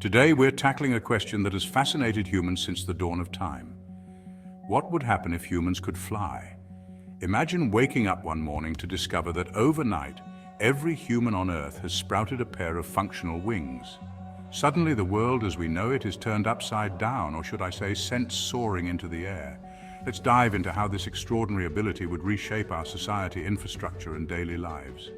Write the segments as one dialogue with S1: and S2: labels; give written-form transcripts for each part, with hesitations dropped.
S1: Today we're tackling a question that has fascinated humans since the dawn of time. What would happen if humans could fly? Imagine waking up one morning to discover that overnight, every human on Earth has sprouted a pair of functional wings. Suddenly the world as we know it is turned upside down, or should I say sent soaring into the air. Let's dive into how this extraordinary ability would reshape our society, infrastructure and daily lives.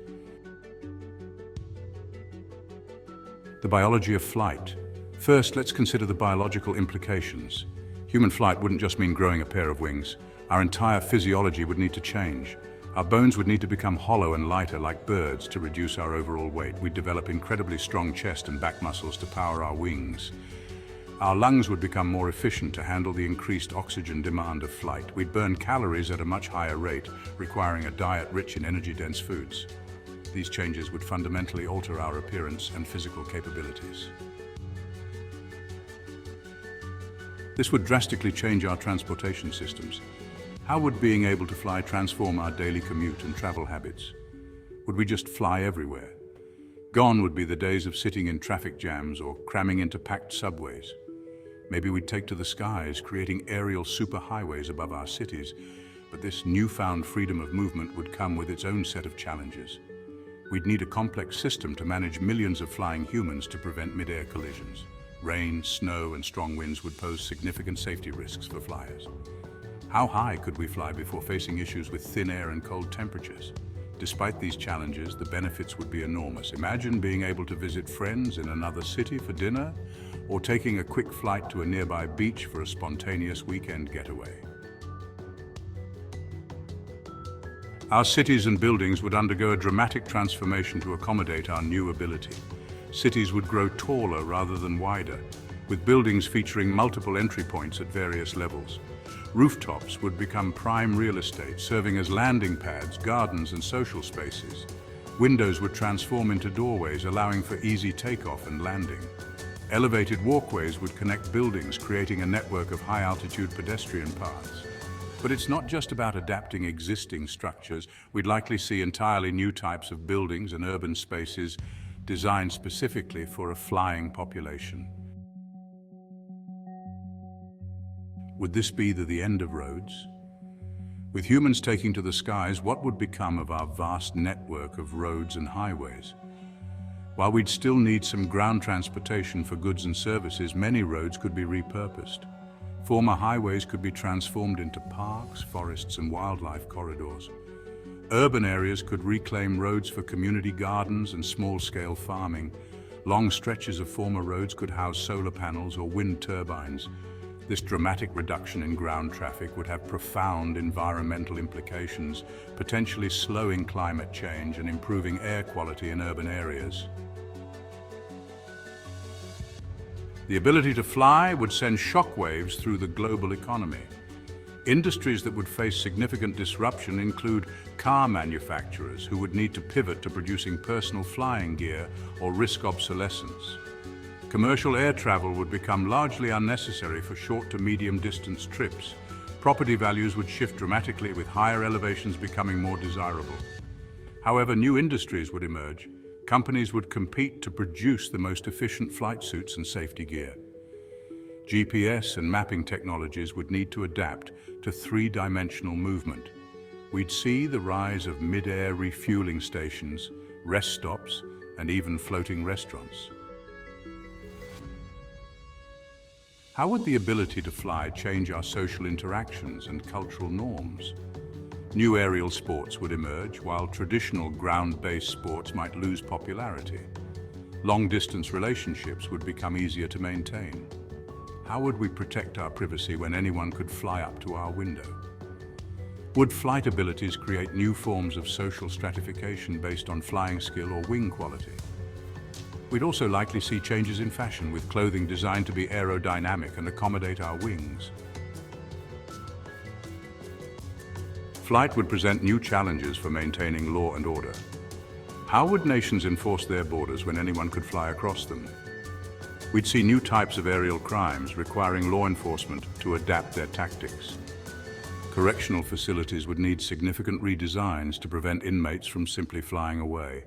S1: The biology of flight. First, let's consider the biological implications. Human flight wouldn't just mean growing a pair of wings. Our entire physiology would need to change. Our bones would need to become hollow and lighter like birds to reduce our overall weight. We'd develop incredibly strong chest and back muscles to power our wings. Our lungs would become more efficient to handle the increased oxygen demand of flight. We'd burn calories at a much higher rate, requiring a diet rich in energy-dense foods. These changes would fundamentally alter our appearance and physical capabilities. This would drastically change our transportation systems. How would being able to fly transform our daily commute and travel habits? Would we just fly everywhere? Gone would be the days of sitting in traffic jams or cramming into packed subways. Maybe we'd take to the skies, creating aerial superhighways above our cities, but this newfound freedom of movement would come with its own set of challenges. We'd need a complex system to manage millions of flying humans to prevent mid-air collisions. Rain, snow, and strong winds would pose significant safety risks for flyers. How high could we fly before facing issues with thin air and cold temperatures? Despite these challenges, the benefits would be enormous. Imagine being able to visit friends in another city for dinner, or taking a quick flight to a nearby beach for a spontaneous weekend getaway. Our cities and buildings would undergo a dramatic transformation to accommodate our new ability. Cities would grow taller rather than wider, with buildings featuring multiple entry points at various levels. Rooftops would become prime real estate, serving as landing pads, gardens, and social spaces. Windows would transform into doorways, allowing for easy takeoff and landing. Elevated walkways would connect buildings, creating a network of high-altitude pedestrian paths. But it's not just about adapting existing structures. We'd likely see entirely new types of buildings and urban spaces designed specifically for a flying population. Would this be the end of roads? With humans taking to the skies, what would become of our vast network of roads and highways? While we'd still need some ground transportation for goods and services, many roads could be repurposed. Former highways could be transformed into parks, forests, and wildlife corridors. Urban areas could reclaim roads for community gardens and small-scale farming. Long stretches of former roads could house solar panels or wind turbines. This dramatic reduction in ground traffic would have profound environmental implications, potentially slowing climate change and improving air quality in urban areas. The ability to fly would send shockwaves through the global economy. Industries that would face significant disruption include car manufacturers who would need to pivot to producing personal flying gear or risk obsolescence. Commercial air travel would become largely unnecessary for short to medium distance trips. Property values would shift dramatically, with higher elevations becoming more desirable. However, new industries would emerge. Companies would compete to produce the most efficient flight suits and safety gear. GPS and mapping technologies would need to adapt to three-dimensional movement. We'd see the rise of mid-air refueling stations, rest stops, and even floating restaurants. How would the ability to fly change our social interactions and cultural norms? New aerial sports would emerge, while traditional ground-based sports might lose popularity. Long-distance relationships would become easier to maintain. How would we protect our privacy when anyone could fly up to our window? Would flight abilities create new forms of social stratification based on flying skill or wing quality? We'd also likely see changes in fashion, with clothing designed to be aerodynamic and accommodate our wings. Flight would present new challenges for maintaining law and order. How would nations enforce their borders when anyone could fly across them? We'd see new types of aerial crimes requiring law enforcement to adapt their tactics. Correctional facilities would need significant redesigns to prevent inmates from simply flying away.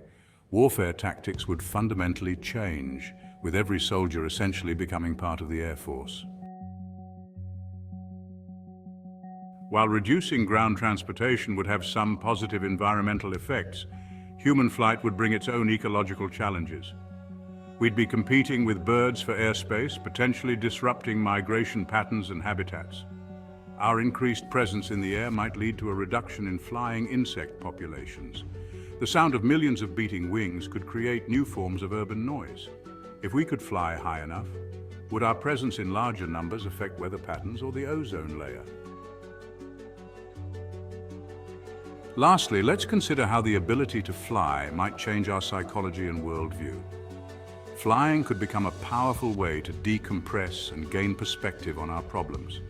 S1: Warfare tactics would fundamentally change, with every soldier essentially becoming part of the Air Force. While reducing ground transportation would have some positive environmental effects, human flight would bring its own ecological challenges. We'd be competing with birds for airspace, potentially disrupting migration patterns and habitats. Our increased presence in the air might lead to a reduction in flying insect populations. The sound of millions of beating wings could create new forms of urban noise. If we could fly high enough, would our presence in larger numbers affect weather patterns or the ozone layer? Lastly, let's consider how the ability to fly might change our psychology and worldview. Flying could become a powerful way to decompress and gain perspective on our problems.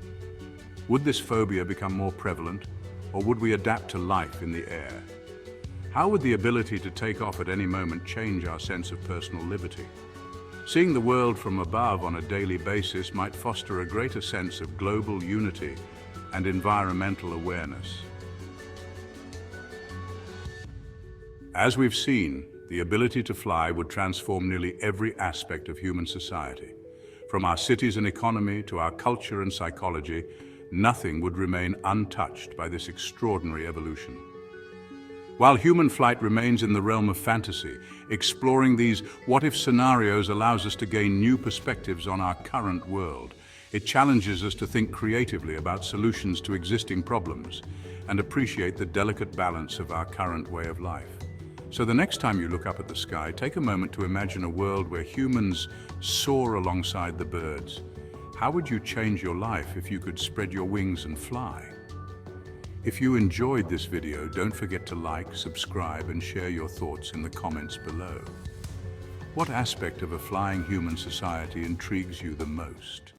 S1: Would this phobia become more prevalent, or would we adapt to life in the air? How would the ability to take off at any moment change our sense of personal liberty? Seeing the world from above on a daily basis might foster a greater sense of global unity and environmental awareness. As we've seen, the ability to fly would transform nearly every aspect of human society. From our cities and economy to our culture and psychology, nothing would remain untouched by this extraordinary evolution. While human flight remains in the realm of fantasy, exploring these what-if scenarios allows us to gain new perspectives on our current world. It challenges us to think creatively about solutions to existing problems and appreciate the delicate balance of our current way of life. So the next time you look up at the sky, take a moment to imagine a world where humans soar alongside the birds. How would you change your life if you could spread your wings and fly? If you enjoyed this video, don't forget to like, subscribe, and share your thoughts in the comments below. What aspect of a flying human society intrigues you the most?